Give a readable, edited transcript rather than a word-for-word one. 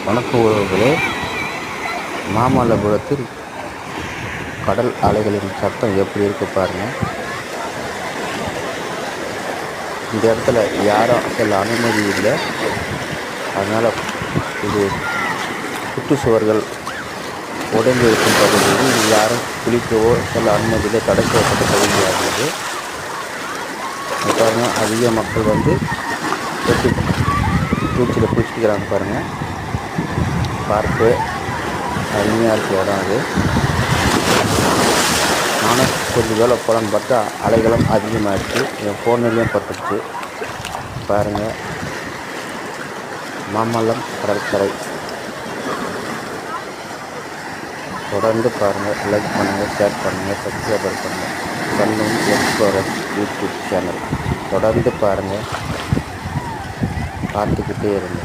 வணக்க உறவுகளே, மாமல்லபுரத்தில் கடல் அலைகளின் சத்தம் எப்படி இருக்கு பாருங்கள். இந்த இடத்துல யாரும் செல்ல அனுமதி இல்லை. அதனால் இது சுற்றுச்சுவர்கள் உடைந்து இருக்கும் பகுதியில் இங்கு யாரும் குளிக்கவோ செல்ல அனுமதி இல்லை. தடை செய்யப்பட்ட பகுதியாக உள்ளது. பாருங்கள், அதிக மக்கள் தொட்டு பீச்சில் குளிச்சுக்கிறாங்க பாருங்கள். பார்க்கு அருமையாக இருக்க இடம் அது. நானும் கொஞ்சம் வேலை போகலான்னு பார்த்தா அலைகளும் அதிகமாகிடுச்சு. என் ஃபோன்லேயும் பட்டுச்சு பாருங்கள். மாமல்லம் கடற்கரை தொடர்ந்து பாருங்கள். லைக் பண்ணுங்கள், ஷேர் பண்ணுங்கள், சப்ஸ்கிரைபர் பண்ணுங்கள். சன்லைன் எக்ஸ்ப்ளோரர் யூடியூப் சேனல் தொடர்ந்து பாருங்கள். பார்த்துக்கிட்டே இருங்க.